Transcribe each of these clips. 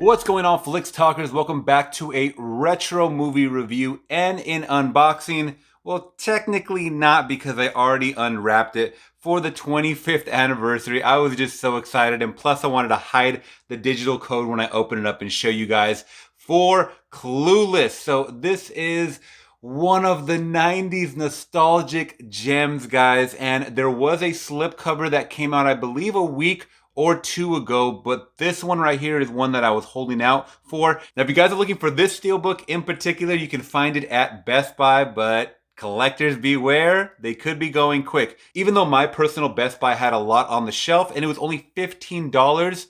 What's going on, Flicks Talkers? Welcome back to a retro movie review and an unboxing. Well, technically not, because I already unwrapped it for the 25th anniversary. I was just so excited, and plus I wanted to hide the digital code when I open it up and show you guys for Clueless. So this is one of the 90s nostalgic gems, guys, and there was a slipcover that came out, I believe, a week or two ago, but this one right here is one that I was holding out for. Now, if you guys are looking for this Steelbook in particular, you can find it at Best Buy, but collectors beware, they could be going quick. Even though my personal Best Buy had a lot on the shelf and it was only $15,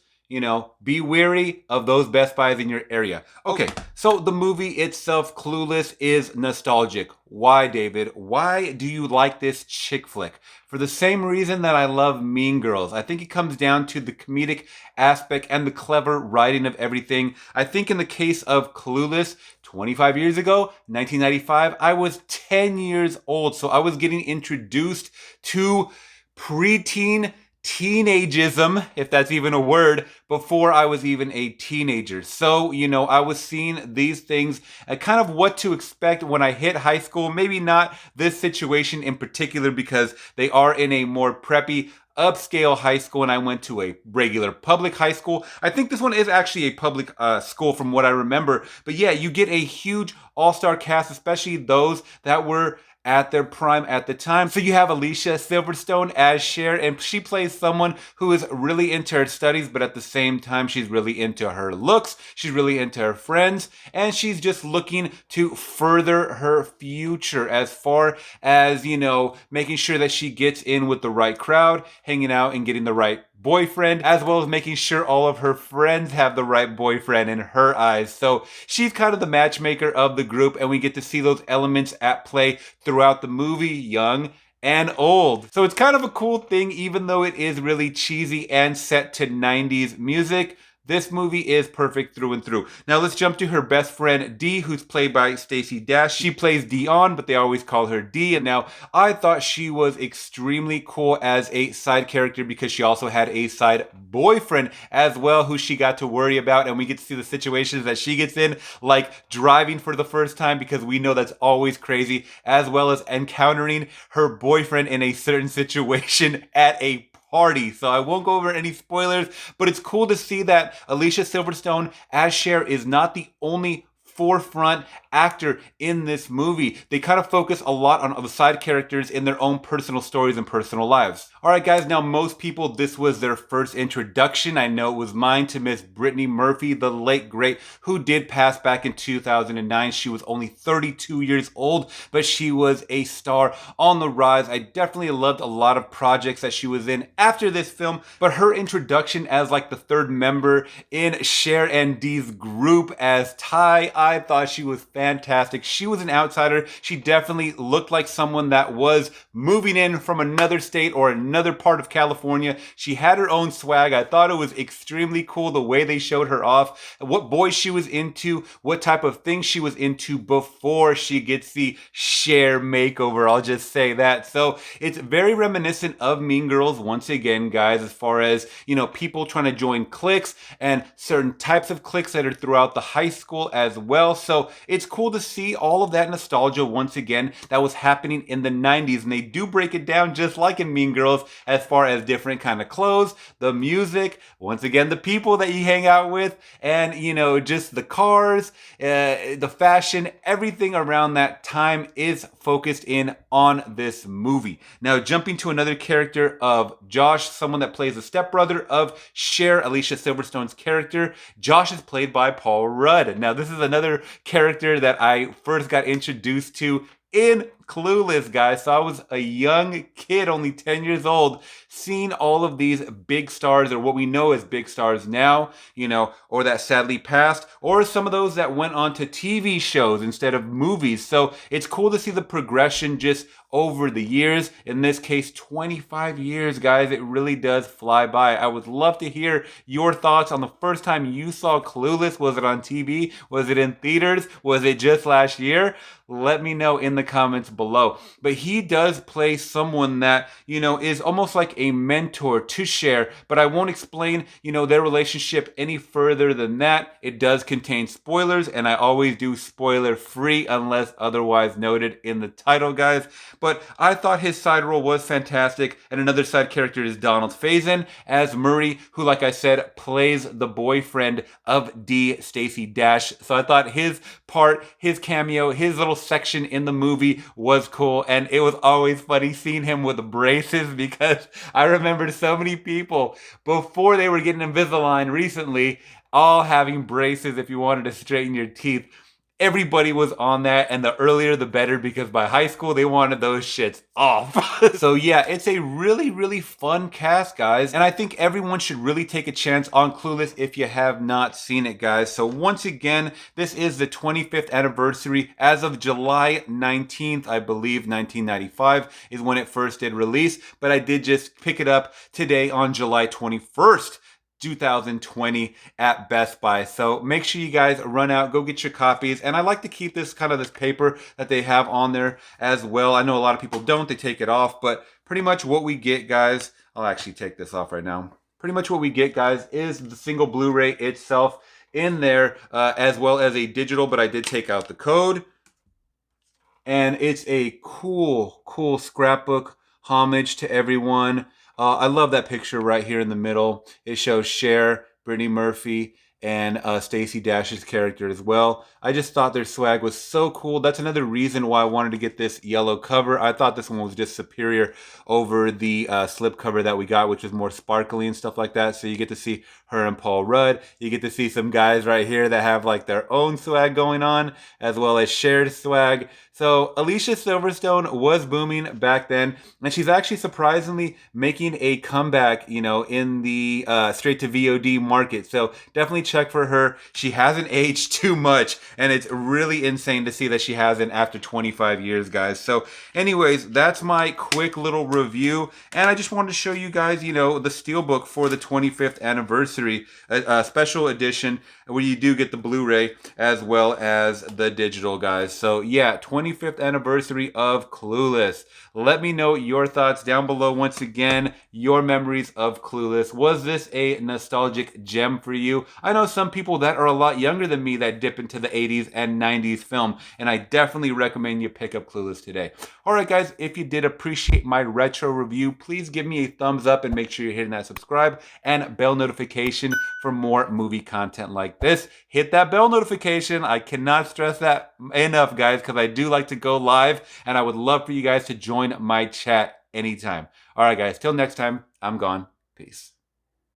be wary of those Best Buys in your area. Okay, so the movie itself, Clueless, is nostalgic. Why, David? Why do you like this chick flick? For the same reason that I love Mean Girls. I think it comes down to the comedic aspect and the clever writing of everything. I think in the case of Clueless, 25 years ago, 1995, I was 10 years old. So I was getting introduced to preteen teenageism, if that's even a word, before I was even a teenager. So, I was seeing these things and kind of what to expect when I hit high school. Maybe not this situation in particular, because they are in a more preppy, upscale high school, and I went to a regular public high school. I think this one is actually a public school from what I remember. But yeah, you get a huge all-star cast, especially those that were at their prime at the time. So you have Alicia Silverstone as Cher, and she plays someone who is really into her studies, but at the same time, she's really into her looks, she's really into her friends, and she's just looking to further her future as far as, making sure that she gets in with the right crowd, hanging out and getting the right boyfriend, as well as making sure all of her friends have the right boyfriend in her eyes. So she's kind of the matchmaker of the group, and we get to see those elements at play throughout the movie, young and old. So it's kind of a cool thing, even though it is really cheesy and set to 90s music. This movie is perfect through and through. Now let's jump to her best friend, Dee, who's played by Stacey Dash. She plays Dion, but they always call her Dee. And now I thought she was extremely cool as a side character, because she also had a side boyfriend as well, who she got to worry about. And we get to see the situations that she gets in, like driving for the first time, because we know that's always crazy, as well as encountering her boyfriend in a certain situation at a party. So I won't go over any spoilers, but it's cool to see that Alicia Silverstone as Cher is not the only forefront actor in this movie. They kind of focus a lot on the side characters in their own personal stories and personal lives. Alright guys, now most people, this was their first introduction. I know it was mine, to Miss Brittany Murphy, the late great, who did pass back in 2009. She was only 32 years old, but she was a star on the rise. I definitely loved a lot of projects that she was in after this film, but her introduction as like the third member in Cher and Dee's group as Ty, I thought she was fantastic. She was an outsider. She definitely looked like someone that was moving in from another state or another part of California. She had her own swag. I thought it was extremely cool the way they showed her off, what boys she was into, what type of things she was into before she gets the Cher makeover. I'll just say that. So it's very reminiscent of Mean Girls once again, guys, as far as, people trying to join cliques and certain types of cliques that are throughout the high school as well. So it's cool to see all of that nostalgia once again that was happening in the 90s, and they do break it down just like in Mean Girls as far as different kind of clothes, the music, once again the people that you hang out with, and just the cars, the fashion, everything around that time is focused in on this movie. Now jumping to another character of Josh, someone that plays the stepbrother of Cher, Alicia Silverstone's character. Josh is played by Paul Rudd. Now this is another character that I first got introduced to in Clueless, guys. So I was a young kid, only 10 years old, seeing all of these big stars, or what we know as big stars now, or that sadly passed, or some of those that went on to TV shows instead of movies. So it's cool to see the progression just over the years. In this case, 25 years, guys. It really does fly by. I would love to hear your thoughts on the first time you saw Clueless. Was it on TV? Was it in theaters? Was it just last year? Let me know in the comments below. But he does play someone that, is almost like a mentor to Cher, but I won't explain, their relationship any further than that. It does contain spoilers, and I always do spoiler free unless otherwise noted in the title, guys. But I thought his side role was fantastic, and another side character is Donald Faison as Murray, who, like I said, plays the boyfriend of D. Stacey Dash. So I thought his part, his cameo, his little section in the movie was cool, and it was always funny seeing him with braces, because I remembered so many people before they were getting Invisalign recently all having braces if you wanted to straighten your teeth. Everybody was on that, and the earlier the better, because by high school they wanted those shits off. So yeah, it's a really, really fun cast, guys, and I think everyone should really take a chance on Clueless if you have not seen it, guys. So once again, this is the 25th anniversary as of July 19th, I believe, 1995 is when it first did release, but I did just pick it up today on July 21st. 2020 at Best Buy. So make sure you guys run out, go get your copies. And I like to keep this this paper that they have on there as well. I know a lot of people don't, they take it off, but pretty much what we get, guys, I'll actually take this off right now. Pretty much what we get, guys, is the single Blu-ray itself in there, as well as a digital, but I did take out the code. And it's a cool scrapbook homage to everyone. I love that picture right here in the middle. It shows Cher, Brittany Murphy, and Stacey Dash's character as well. I just thought their swag was so cool. That's another reason why I wanted to get this yellow cover. I thought this one was just superior over the slip cover that we got, which is more sparkly and stuff like that. So you get to see her and Paul Rudd. You get to see some guys right here that have like their own swag going on, as well as shared swag. So Alicia Silverstone was booming back then, and she's actually surprisingly making a comeback, in the straight to VOD market. So definitely check for her. She hasn't aged too much, and it's really insane to see that she hasn't after 25 years, guys. So anyways, that's my quick little review, and I just wanted to show you guys, the Steelbook for the 25th anniversary, a special edition where you do get the Blu-ray as well as the digital, guys. So yeah, 25th anniversary of Clueless. Let me know your thoughts down below. Once again, your memories of Clueless. Was this a nostalgic gem for you? I know some people that are a lot younger than me that dip into the 80s and 90s film, and I definitely recommend you pick up Clueless today. Alright guys, if you did appreciate my retro review, please give me a thumbs up and make sure you're hitting that subscribe and bell notification for more movie content like this. Hit that bell notification. I cannot stress that enough, guys, because I do like to go live, and I would love for you guys to join my chat anytime. Alright guys, till next time, I'm gone. Peace.